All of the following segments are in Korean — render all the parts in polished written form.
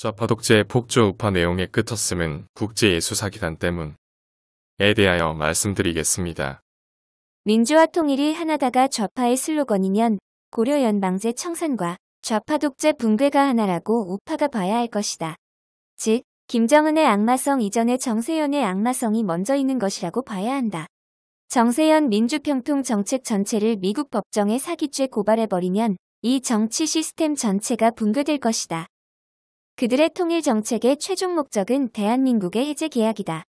좌파 독재의 폭주 우파 내용의 끝없음은 국제예수사기단 때문에 대하여 말씀드리겠습니다. 민주화 통일이 하나다가 좌파의 슬로건이면 고려 연방제 청산과 좌파 독재 붕괴가 하나라고 우파가 봐야 할 것이다. 즉, 김정은의 악마성 이전에 정세현의 악마성이 먼저 있는 것이라고 봐야 한다. 정세현 민주평통 정책 전체를 미국 법정에 사기죄 고발해버리면 이 정치 시스템 전체가 붕괴될 것이다. 그들의 통일 정책의 최종 목적은 대한민국의 해제 계약이다.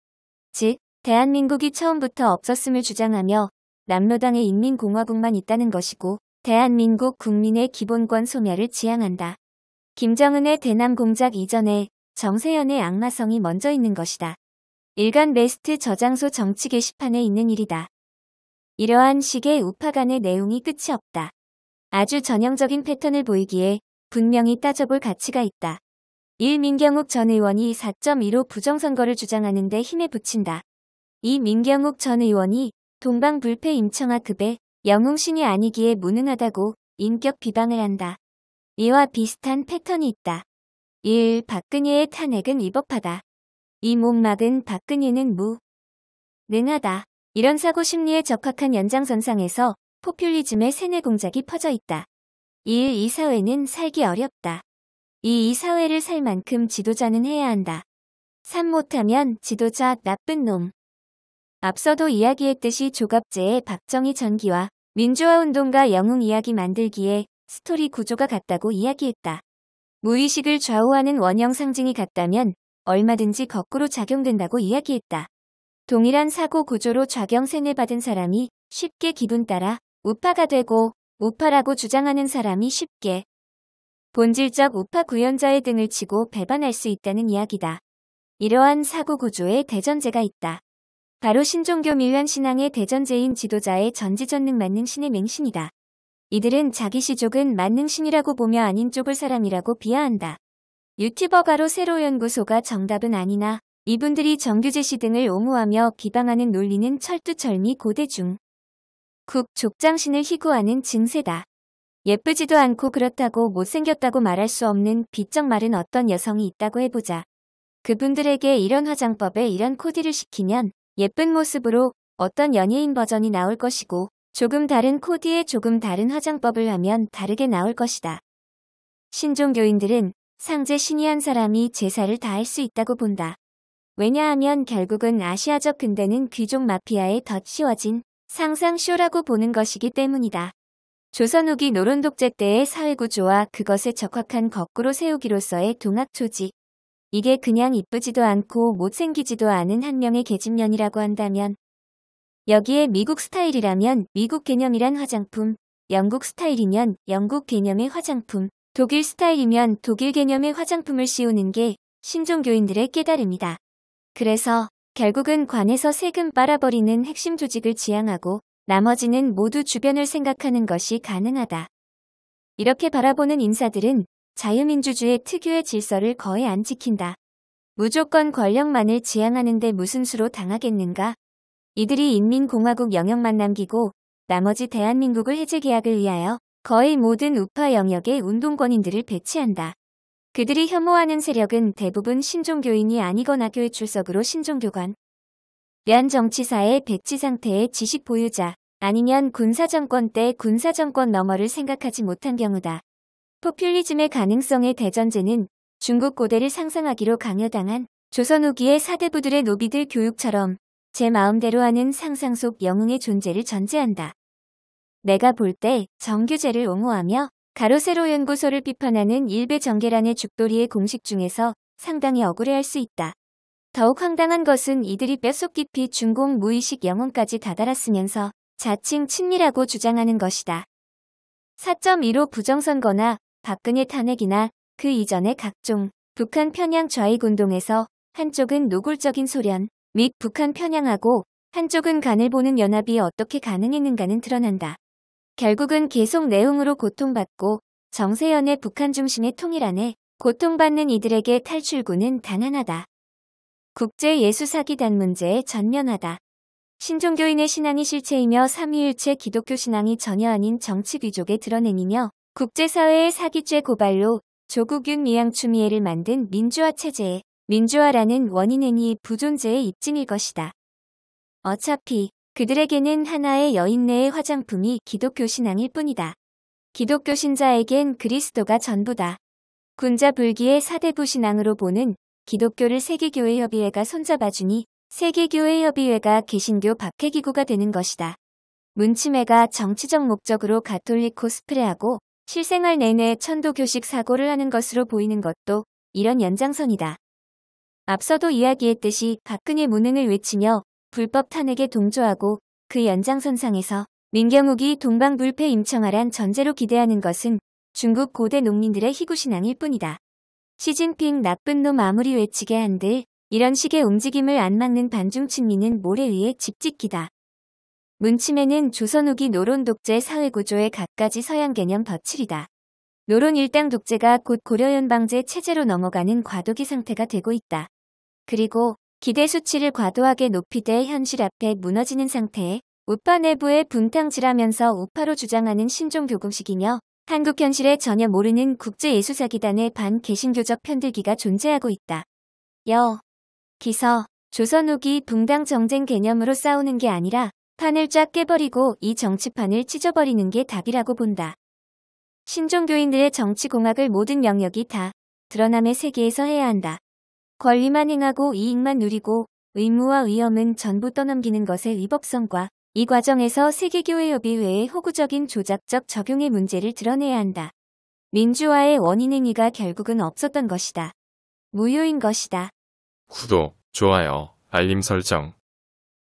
즉, 대한민국이 처음부터 없었음을 주장하며 남로당의 인민공화국만 있다는 것이고 대한민국 국민의 기본권 소멸을 지향한다. 김정은의 대남 공작 이전에 정세현의 악마성이 먼저 있는 것이다. 일간 베스트 저장소 정치 게시판에 있는 일이다. 이러한 식의 우파 간의 내용이 끝이 없다. 아주 전형적인 패턴을 보이기에 분명히 따져볼 가치가 있다. 1. 민경욱 전 의원이 4.15 부정선거를 주장하는 데 힘에 부친다. 2. 민경욱 전 의원이 동방불패 임청아급의 영웅신이 아니기에 무능하다고 인격 비방을 한다. 이와 비슷한 패턴이 있다. 1. 박근혜의 탄핵은 위법하다. 2. 못 막은 박근혜는 무능하다. 이런 사고 심리에 적합한 연장선상에서 포퓰리즘의 세뇌 공작이 퍼져 있다. 1. 이 사회는 살기 어렵다. 2. 이 사회를 살 만큼 지도자는 해야 한다. 3. 못하면 지도자 나쁜 놈. 앞서도 이야기했듯이 조갑제의 박정희 전기와 민주화운동가 영웅 이야기 만들기에 스토리 구조가 같다고 이야기했다. 무의식을 좌우하는 원형 상징이 같다면 얼마든지 거꾸로 작용된다고 이야기했다. 동일한 사고 구조로 좌경 세뇌받은 사람이 쉽게 기분 따라 우파가 되고 우파라고 주장하는 사람이 쉽게 본질적 우파 구현자의 등을 치고 배반할 수 있다는 이야기다. 이러한 사고 구조에 대전제가 있다. 바로 신종교 밀란 신앙의 대전제인 지도자의 전지전능 만능신의 맹신이다. 이들은 자기 시족은 만능신이라고 보며 아닌 쪽을 사람이라고 비하한다. 유튜버 가로 세로 연구소가 정답은 아니나 이분들이 정규제시 등을 옹호하며 비방하는 논리는 철두철미 고대중 국 족장신을 희구하는 증세다. 예쁘지도 않고 그렇다고 못생겼다고 말할 수 없는 비쩍 마른 어떤 여성이 있다고 해보자. 그분들에게 이런 화장법에 이런 코디를 시키면 예쁜 모습으로 어떤 연예인 버전이 나올 것이고 조금 다른 코디에 조금 다른 화장법을 하면 다르게 나올 것이다. 신종교인들은 상제 신이 한 사람이 제사를 다 할 수 있다고 본다. 왜냐하면 결국은 아시아적 근대는 귀족 마피아에 덧씌워진 상상쇼라고 보는 것이기 때문이다. 조선 후기 노론 독재 때의 사회구조와 그것에 적합한 거꾸로 세우기로서의 동학조직. 이게 그냥 이쁘지도 않고 못생기지도 않은 한 명의 계집년이라고 한다면 여기에 미국 스타일이라면 미국 개념이란 화장품, 영국 스타일이면 영국 개념의 화장품, 독일 스타일이면 독일 개념의 화장품을 씌우는 게 신종교인들의 깨달음이다. 그래서 결국은 관에서 세금 빨아버리는 핵심 조직을 지향하고 나머지는 모두 주변을 생각하는 것이 가능하다. 이렇게 바라보는 인사들은 자유민주주의 특유의 질서를 거의 안 지킨다. 무조건 권력만을 지향하는데 무슨 수로 당하겠는가? 이들이 인민공화국 영역만 남기고 나머지 대한민국을 해제 계약을 위하여 거의 모든 우파 영역의 운동권인들을 배치한다. 그들이 혐오하는 세력은 대부분 신종교인이 아니거나 교회 출석으로 신종교관, 련 정치사의 배치 상태의 지식 보유자, 아니면 군사정권 때 군사정권 너머를 생각하지 못한 경우다. 포퓰리즘의 가능성의 대전제는 중국 고대를 상상하기로 강요당한 조선 후기의 사대부들의 노비들 교육처럼 제 마음대로 하는 상상 속 영웅의 존재를 전제한다. 내가 볼 때 정규제를 옹호하며 가로 세로 연구소를 비판하는 일베 정계란의 죽돌이의 공식 중에서 상당히 억울해할 수 있다. 더욱 황당한 것은 이들이 뼛속 깊이 중공 무의식 영혼까지 다다랐으면서 자칭 친미라고 주장하는 것이다. 4.15 부정선거나 박근혜 탄핵이나 그 이전의 각종 북한 편향 좌익 운동에서 한쪽은 노골적인 소련 및 북한 편향하고 한쪽은 간을 보는 연합이 어떻게 가능했는가는 드러난다. 결국은 계속 내홍으로 고통받고 정세현의 북한 중심의 통일 안에 고통받는 이들에게 탈출구는 단 하나다. 국제예수사기단 문제에 전면하다. 신종교인의 신앙이 실체이며 삼위일체 기독교 신앙이 전혀 아닌 정치 귀족의 드러냄이며 국제사회의 사기죄 고발로 조국윤 미양추미애를 만든 민주화 체제에 민주화라는 원인은 이 부존재의 입증일 것이다. 어차피 그들에게는 하나의 여인네의 화장품이 기독교 신앙일 뿐이다. 기독교 신자에겐 그리스도가 전부다. 군자불기의 사대부 신앙으로 보는 기독교를 세계교회협의회가 손잡아주니 세계교회협의회가 개신교 박해기구가 되는 것이다. 문치매가 정치적 목적으로 가톨릭 코스프레하고 실생활 내내 천도교식 사고를 하는 것으로 보이는 것도 이런 연장선이다. 앞서도 이야기했듯이 박근혜 무능을 외치며 불법 탄핵에 동조하고 그 연장선상에서 민경욱이 동방불패 임청하란 전제로 기대하는 것은 중국 고대 농민들의 희구신앙일 뿐이다. 시진핑 나쁜 놈 아무리 외치게 한들 이런 식의 움직임을 안 막는 반중 친미는 모래 위에 집 짓기다. 문치매는 조선 후기 노론 독재 사회구조의 갖가지 서양 개념 덧칠이다. 노론 일당 독재가 곧 고려연방제 체제로 넘어가는 과도기 상태가 되고 있다. 그리고 기대 수치를 과도하게 높이되 현실 앞에 무너지는 상태에 우파 내부에 분탕질하면서 우파로 주장하는 신종교공식이며 한국 현실에 전혀 모르는 국제예수사기단의 반개신교적 편들기가 존재하고 있다. 기서, 조선 후기 붕당 정쟁 개념으로 싸우는 게 아니라 판을 쫙 깨버리고 이 정치판을 찢어버리는 게 답이라고 본다. 신종교인들의 정치공학을 모든 영역이 다 드러남의 세계에서 해야 한다. 권리만 행하고 이익만 누리고 의무와 위험은 전부 떠넘기는 것의 위법성과 이 과정에서 세계교회협의회의 호구적인 조작적 적용의 문제를 드러내야 한다. 민주화의 원인 행위가 결국은 없었던 것이다. 무효인 것이다. 구독, 좋아요, 알림 설정